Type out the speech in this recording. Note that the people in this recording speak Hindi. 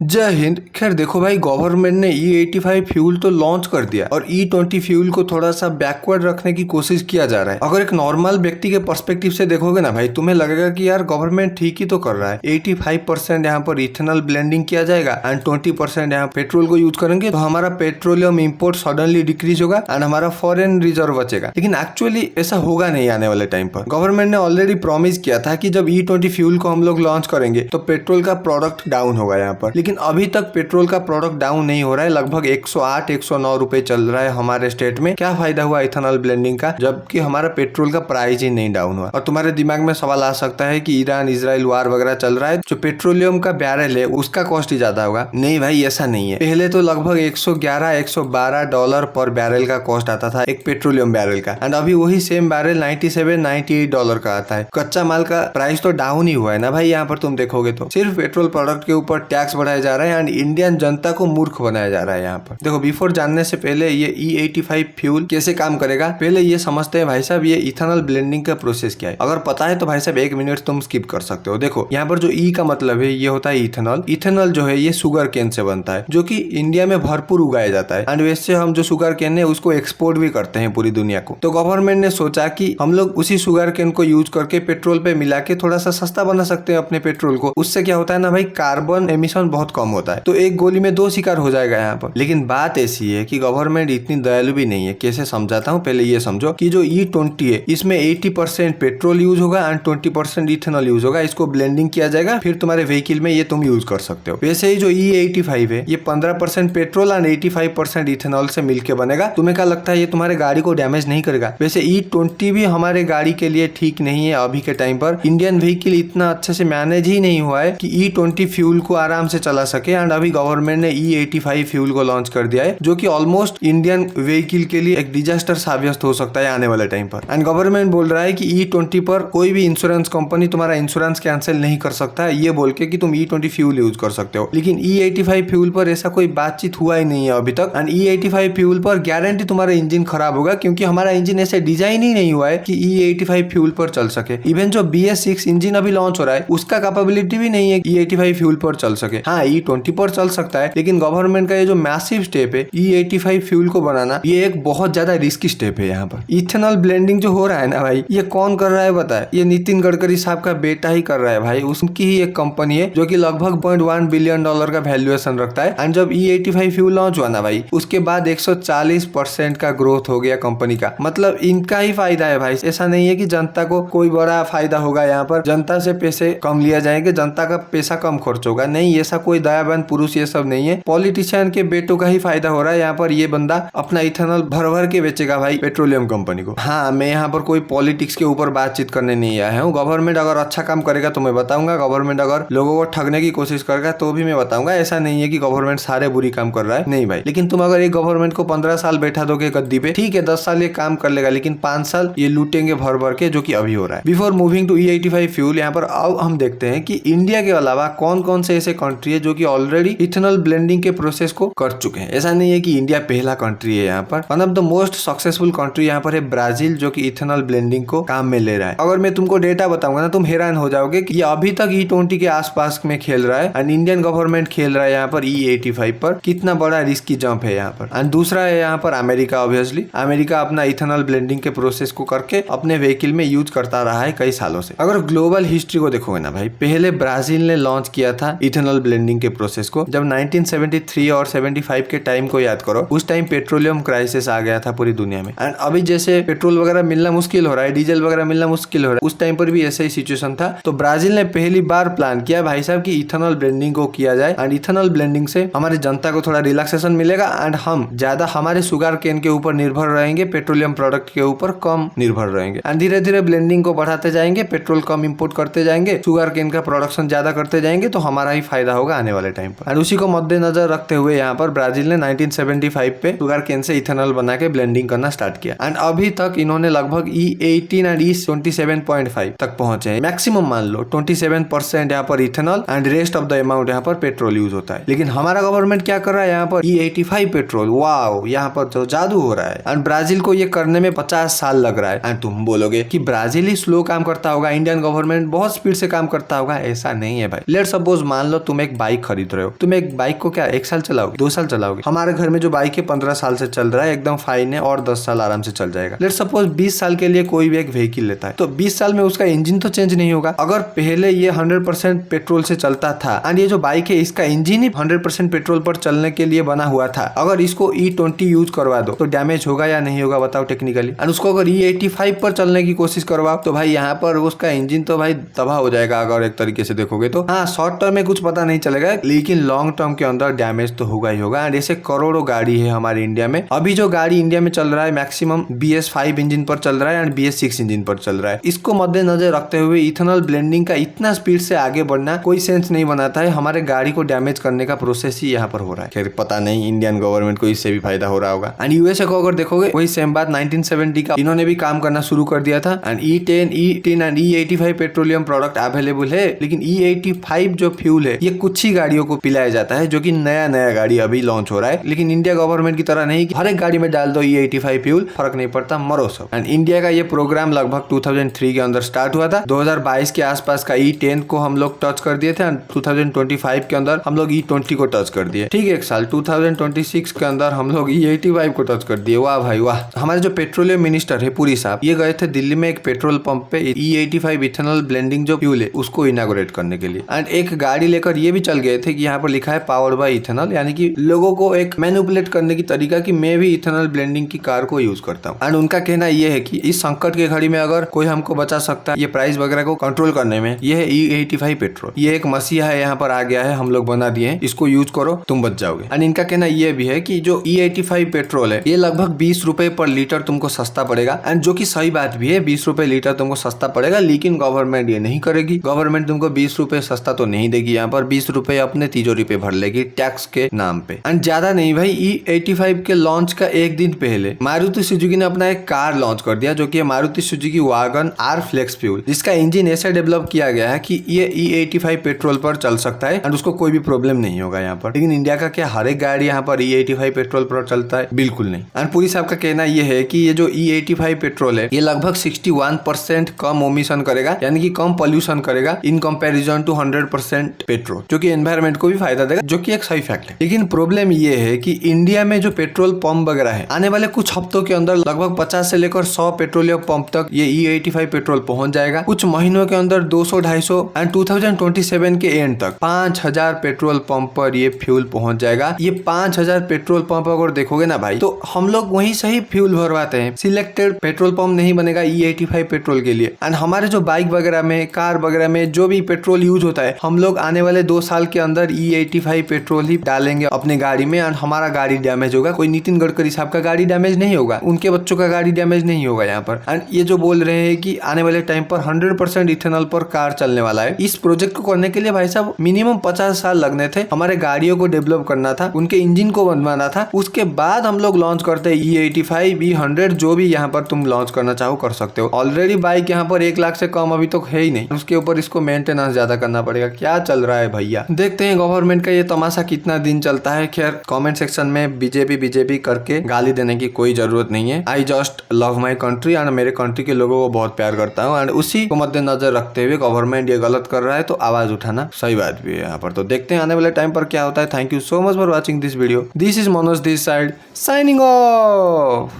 जय हिंद। खैर देखो भाई, गवर्नमेंट ने E85 फ्यूल तो लॉन्च कर दिया और E20 फ्यूल को थोड़ा सा बैकवर्ड रखने की कोशिश किया जा रहा है। अगर एक नॉर्मल व्यक्ति के पर्सपेक्टिव से देखोगे ना भाई, तुम्हें लगेगा कि यार गवर्नमेंट ठीक ही तो कर रहा है। 85% यहाँ पर इथेनॉल ब्लेंडिंग किया जाएगा एंड 20% यहाँ पेट्रोल को यूज करेंगे, तो हमारा पेट्रोलियम इम्पोर्ट सडनली डिक्रीज होगा एंड हमारा फॉरेन रिजर्व बचेगा। लेकिन एक्चुअली ऐसा होगा नहीं आने वाले टाइम पर। गवर्नमेंट ने ऑलरेडी प्रॉमिस किया था कि जब E20 फ्यूल को हम लोग लॉन्च करेंगे तो पेट्रोल का प्रोडक्ट डाउन होगा यहाँ पर, लेकिन अभी तक पेट्रोल का प्रोडक्ट डाउन नहीं हो रहा है। लगभग 108-109 रुपए चल रहा है हमारे स्टेट में। क्या फायदा हुआ इथेनॉल ब्लेंडिंग का जबकि हमारा पेट्रोल का प्राइस ही नहीं डाउन हुआ। और तुम्हारे दिमाग में सवाल आ सकता है कि ईरान इजराइल वार वगैरह चल रहा है, जो पेट्रोलियम का बैरल है उसका कॉस्ट ही ज्यादा होगा। नहीं भाई, ऐसा नहीं है। पहले तो लगभग 111-112 डॉलर पर बैरल का कॉस्ट आता था एक पेट्रोलियम बैरल का, एंड अभी वही सेम बैरल 97-98 डॉलर का आता है। कच्चा माल का प्राइस तो डाउन ही हुआ है ना भाई। यहाँ पर तुम देखोगे तो सिर्फ पेट्रोल प्रोडक्ट के ऊपर टैक्स बढ़ाया जा रहा है एंड इंडियन जनता को मूर्ख बनाया जा रहा है यहाँ पर। देखो, बिफोर जानने से पहले ये E85 फ्यूल कैसे काम करेगा पहले ये समझते हैं भाई साहब। ये इथेनॉल ब्लेंडिंग का प्रोसेस क्या है, अगर पता है तो भाई साहब 1 मिनट तुम स्किप कर सकते हो। देखो यहाँ पर जो ई का मतलब है ये होता है इथेनॉल। इथेनॉल जो है ये शुगर केन से बनता है, जो कि इंडिया में भरपूर उगाया जाता है एंड वैसे हम जो शुगर केन है उसको एक्सपोर्ट भी करते हैं पूरी दुनिया को। तो गवर्नमेंट ने सोचा कि हम लोग उसी शुगर केन को यूज करके पेट्रोल पे मिला के थोड़ा सा सस्ता बना सकते हैं अपने पेट्रोल को। उससे क्या होता है ना भाई, कार्बन एमिशन बहुत कम होता है। तो एक गोली में 2 शिकार हो जाएगा यहाँ पर। लेकिन बात ऐसी है कि गवर्नमेंट इतनी दयालु भी नहीं है। कैसे समझाता हूँ, पहले ये समझो कि जो E20 है इसमें 80% पेट्रोल यूज होगा एंड 20% इथेनॉल यूज होगा। इसको ब्लेंडिंग किया जाएगा, फिर तुम्हारे व्हीकल में ये तुम यूज कर सकते हो। वैसे ही जो E85 है ये 15% पेट्रोल एंड 85% इथेनॉल से मिलकर बनेगा। तुम्हें क्या लगता है ये तुम्हारे गाड़ी को डैमेज नहीं करेगा? वैसे E20 भी हमारे गाड़ी के लिए ठीक नहीं है। अभी के टाइम पर इंडियन व्हीकल इतना अच्छे से मैनेज ही नहीं हुआ है कि E20 फ्यूल को आराम से चला सके। एंड अभी गवर्नमेंट ने E85 फ्यूल को लॉन्च कर दिया है, जो कि ऑलमोस्ट इंडियन व्हीकल के लिए एक डिजास्टर साबित हो सकता है आने वाले टाइम पर। एंड गवर्नमेंट बोल रहा है कि E20 पर कोई भी इंश्योरेंस कंपनी तुम्हारा इंश्योरेंस कैंसिल नहीं कर सकता है, ये बोल के कि तुम E20 फ्यूल यूज कर सकते हो। लेकिन E85 फ्यूल पर ऐसा कोई बातचीत हुआ ही नहीं है अभी तक। एंड E85 फ्यूल पर गारंटी तुम्हारा इंजन खराब होगा, क्योंकि हमारा इंजन ऐसे डिजाइन ही नहीं हुआ है कि E85 फ्यूल पर चल सके। इवन जो BS6 इंजन अभी लॉन्च हो रहा है उसका कैपेबिलिटी भी नहीं है E85 फ्यूल पर चल सके। हाँ, E20 पर चल सकता है, लेकिन गवर्नमेंट का ये जो मैसिव स्टेप है E85 फ्यूल को बनाना, ये एक बहुत ज्यादा रिस्की स्टेप है। यहाँ पर इथेनॉल ब्लेंडिंग जो हो रहा है ना भाई, ये कौन कर रहा है बताए? ये नितिन गडकरी साहब का बेटा ही कर रहा है भाई। उसकी ही एक कंपनी है जो कि लगभग $0.1 बिलियन का वैल्यूएशन रखता है। एंड जब E85 फ्यूल लॉन्च हुआ ना भाई, उसके बाद 140% का ग्रोथ हो गया कंपनी का। मतलब इनका ही फायदा है भाई। ऐसा नहीं है कि जनता को कोई बड़ा फायदा होगा यहाँ पर, जनता से पैसे कम लिया जाएंगे, जनता का पैसा कम खर्च होगा। नहीं, ऐसा कोई दयावान पुरुष ये सब नहीं है। पॉलिटिशियन के बेटों का ही फायदा हो रहा है यहाँ पर। ये बंदा अपना इथेनॉल भर भर के बेचेगा भाई पेट्रोलियम कंपनी को। हाँ, मैं यहाँ पर कोई पॉलिटिक्स के ऊपर बातचीत करने नहीं आया हूँ। गवर्नमेंट अगर अच्छा काम करेगा तो मैं बताऊंगा, गवर्नमेंट अगर लोगों को ठगने की कोशिश करेगा तो भी मैं बताऊंगा। ऐसा नहीं है कि गवर्नमेंट सारे बुरी काम कर रहा है, नहीं भाई। लेकिन तुम अगर एक गवर्नमेंट को 15 साल बैठा दोगे गद्दी पे, ठीक है 10 साल ये काम कर लेगा, लेकिन 5 साल ये लूटेंगे भर भर के, जो कि अभी हो रहा है। Before moving to E85 fuel, यहाँ पर अब हम देखते हैं कि इंडिया के अलावा कौन कौन से ऐसे कंट्री है जो कि ऑलरेडी इथेनॉल ब्लेंडिंग के प्रोसेस को कर चुके हैं। ऐसा नहीं है कि इंडिया पहला कंट्री है। यहाँ पर one of the most successful country यहाँ पर है ब्राजील, जो कि इथेनॉल ब्लेंडिंग को काम में ले रहा है। अगर मैं तुमको डेटा बताऊंगा ना, तुम हैरान हो जाओगे कि ये अभी तक E20 के आसपास में खेल रहा है एंड इंडियन गवर्नमेंट खेल रहा है यहाँ पर E85 पर। कितना बड़ा रिस्की जंप है यहाँ पर। एंड दूसरा है यहाँ पर अमेरिका। ऑब्वियसली अमेरिका अपना इथेनॉल ब्लेंडिंग के प्रोसेस को करके अपने व्हीकल में यूज करता रहा है कई सालों से। अगर ग्लोबल हिस्ट्री को देखोगे ना भाई, पहले ब्राजील ने लॉन्च किया था इथेनॉल ब्लेंडिंग के प्रोसेस को जब 1973 और 75 के टाइम को याद करो। उस टाइम पेट्रोलियम क्राइसिस आ गया था पूरी दुनिया में। एंड अभी जैसे पेट्रोल वगैरह मिलना मुश्किल हो रहा है, डीजल वगैरह मिलना मुश्किल हो रहा है, उस टाइम पर भी ऐसा ही सिचुएशन था। तो ब्राजील ने पहली बार प्लान किया भाई साहब कि इथेनॉल ब्लेंडिंग को किया जाए। एंड इथेनॉल ब्लेंडिंग से हमारी जनता को थोड़ा रिलैक्सेशन मिलेगा एंड हम ज्यादा हमारे शुगर केन के ऊपर निर्भर रहेंगे, पेट्रोलियम प्रोडक्ट के ऊपर कम निर्भर रहेंगे। एंड धीरे धीरे ब्लेंडिंग को बढ़ाते जाएंगे, पेट्रोल कम इंपोर्ट करते जाएंगे, शुगर केन का प्रोडक्शन ज्यादा करते जाएंगे, तो हमारा ही फायदा होगा आने वाले टाइम पर। एंड उसी को मद्देनजर रखते हुए यहाँ पर ब्राजील ने 1975 पे शुगर केन से इथेनॉल बना के ब्लेंडिंग करना स्टार्ट किया। एंड अभी तक इन्होंने लगभग E18 एंड E27.5 तक पहुंचे हैं। मैक्सिमम मान लो 27% यहाँ पर ethanol and rest of the amount यहाँ पर पेट्रोल यूज होता है। लेकिन हमारा गवर्नमेंट क्या कर रहा है यहाँ पर E85 पेट्रोल। वाओ, यहाँ पर तो जादू हो रहा है। एंड ब्राजील को ये करने में 50 साल लग रहा है। एंड तुम बोलोगे कि ब्राजील ही स्लो काम करता होगा, इंडियन गवर्नमेंट बहुत स्पीड से काम करता होगा। ऐसा नहीं है भाई। लेट्स सपोज मान लो तुम एक बाइक बाइक खरीद रहे हो, तुम एक बाइक को क्या 1 साल चलाओगे, 2 साल चलाओगे? हमारे घर में जो बाइक है 15 साल से चल रहा है, एकदम फाइन है, और 10 साल आराम से चल जाएगा। लेट्स सपोज 20 साल के लिए कोई भी एक व्हीकल लेता है, तो 20 साल में उसका इंजन तो चेंज नहीं होगा। अगर पहले ये 100% पेट्रोल से चलता था, एंड ये जो बाइक है इसका इंजन ही 100% पेट्रोल पर चलने के लिए बना हुआ था, अगर इसको E20 यूज करवा दो तो डैमेज होगा या नहीं होगा बताओ टेक्निकली? एंड उसको अगर E85 पर चलने की कोशिश करवाओ तो भाई यहाँ पर उसका इंजन तो भाई तबाह हो जाएगा अगर एक तरीके से देखोगे तो। हाँ, शॉर्ट टर्म में कुछ पता नहीं चलेगा, लेकिन लॉन्ग टर्म के अंदर डैमेज तो होगा ही होगा। एंड ऐसे करोड़ों गाड़ी है हमारे इंडिया में। अभी जो गाड़ी इंडिया में चल रहा है मैक्सिमम BS5 इंजन पर चल रहा है एंड BS6 इंजन पर चल रहा है। इसको मद्देनजर रखते हुए इथेनॉल ब्लेंडिंग का इतना स्पीड से आगे बढ़ना कोई सेंस नहीं बनाता है। हमारे गाड़ी को डैमेज करने का प्रोसेस ही यहाँ पर हो रहा है। खैर पता नहीं इंडियन गवर्नमेंट को इससे भी फायदा हो रहा होगा। एंड यूएसए को अगर देखोगे वही सेम बात 1970 का इन्होंने भी काम करना शुरू कर दिया था। And E10 and E85 petroleum product available है, लेकिन E85 जो फ्यूल है ये कुछ ही गाड़ियों को पिलाया जाता है, जो कि नया गाड़ी अभी लॉन्च हो रहा है। लेकिन इंडिया गवर्नमेंट की तरह नहीं कि हर एक गाड़ी में डाल दो E85 फ्यूल, फर्क नहीं पड़ता, मरो सब। एंड इंडिया का ये प्रोग्राम लगभग 2003 के अंदर स्टार्ट हुआ था। 2022 के आसपास का E10 को हम लोग टच कर दिए थे एंड 2025 के अंदर हम लोग E20 को टच कर दिए। ठीक है, एक साल 2026 के अंदर हम लोग E85 को टच कर दिए। वाह भाई वाह। हमारे जो पेट्रोलियम मिनिस्टर है पुरी साहब, ये गए थे दिल्ली में एक पेट्रोल पंप पे E85 इथेनॉल ब्लेंडिंग जो फ्यूल है उसको इनॉग्रेट करने के लिए। एंड एक गाड़ी लेकर ये भी चल गए थे कि यहाँ पर लिखा है पावर्ड बाय इथेनॉल, यानी कि लोगों को एक मैनिपुलेट करने की तरीका कि मैं भी इथेनॉल ब्लेंडिंग की कार को यूज करता हूँ। एंड उनका कहना ये है कि इस संकट के घड़ी में अगर कोई हमको बचा सकता है ये प्राइस वगैरह को कंट्रोल करने में, ये है E85 पेट्रोल। ये एक मसीहा है, यहाँ पर आ गया है, हम लोग बना दिए हैं, इसको यूज करो तुम बच जाओगे। एंड इनका कहना ये भी है कि जो E85 पेट्रोल है ये लगभग 20 रुपए पर लीटर तुमको सस्ता पड़ेगा। एंड जो कि सही बात भी है, 20 रुपए लीटर तुमको सस्ता पड़ेगा, लेकिन गवर्नमेंट ये नहीं करेगी। गवर्नमेंट तुमको 20 रुपए सस्ता तो नहीं देगी, यहाँ पर 20 रुपए अपने तिजोरी पे भर लेगी टैक्स के नाम पे। एंड ज्यादा नहीं भाई, E85 के लॉन्च का एक दिन पहले मारुति सुजुकी ने अपना एक कार लॉन्च कर दिया, जो कि Maruti Suzuki Wagon R flex fuel, जिसका इंजन ऐसे डेवलप किया गया है कि ये E85 पेट्रोल पर चल सकता है एंड उसको कोई भी प्रॉब्लम नहीं होगा यहाँ पर। लेकिन इंडिया का क्या हर एक गाड़ी यहाँ पर E85 पेट्रोल पर चलता है? बिल्कुल नहीं। एंड पुरी साहब का कहना ये है कि ये जो E85 पेट्रोल है ये लगभग 61% कम ओमिशन करेगा, यानी कि कम पोल्यूशन करेगा इन कंपैरिजन टू 100% पेट्रोल, जो कि एनवायरमेंट को भी फायदा देगा, जो कि एक सही फैक्ट है। लेकिन प्रॉब्लम ये है कि इंडिया में जो पेट्रोल पंप वगैरह है, आने वाले कुछ हफ्तों के अंदर लगभग 50 से लेकर 100 पेट्रोलियम पंप तक ये E85 पेट्रोल पहुंच जाएगा। कुछ महीनों के अंदर 200-250 एंड 2027 के एंड तक 5000 पेट्रोल पंप पर ये फ्यूल पहुंच जाएगा। ये 5000 पेट्रोल पंप अगर देखोगे ना भाई, तो हम लोग वहीं से ही फ्यूल भरवाते हैं। सिलेक्टेड पेट्रोल पंप नहीं बनेगा E85 पेट्रोल के लिए। एंड हमारे जो बाइक वगैरह में, कार वगैरह में जो भी पेट्रोल यूज होता है, हम लोग आने वाले 2 साल के अंदर E85 पेट्रोल ही डालेंगे अपने गाड़ी में एंड हमारा गाड़ी डैमेज होगा। कोई नितिन गडकरी साहब का गाड़ी डैमेज नहीं होगा, उनके बच्चों का गाड़ी डैमेज नहीं होगा यहाँ पर। एंड ये जो बोल रहे हैं कि आने वाले टाइम पर 100% इथेनॉल पर कार चलने वाला है, इस प्रोजेक्ट को करने के लिए भाई साहब मिनिमम 50 साल लगने थे। हमारे गाड़ियों को डेवलप करना था, उनके इंजन को बनवाना था, उसके बाद हम लोग लॉन्च करते E85, E100, जो भी यहाँ पर तुम लॉन्च करना चाहो कर सकते हो। ऑलरेडी बाइक यहाँ पर 1 लाख से कम अभी तक है ही नहीं, उसके ऊपर इसको मेंटेनेंस ज्यादा करना पड़ेगा। क्या चल रहा है भैया? देखते हैं गवर्नमेंट का ये तमाशा कितना दिन चलता है। खैर कमेंट सेक्शन में बीजेपी करके गाली देने की कोई जरूरत नहीं है। I just love my country and मेरे कंट्री के लोगों को बहुत प्यार करता हूँ। एंड उसी को मद्देनजर रखते हुए गवर्नमेंट ये गलत कर रहा है तो आवाज उठाना सही बात भी है यहाँ पर। तो देखते हैं आने वाले टाइम पर क्या होता है। Thank you so much for watching this video. This is Manoj this side signing off.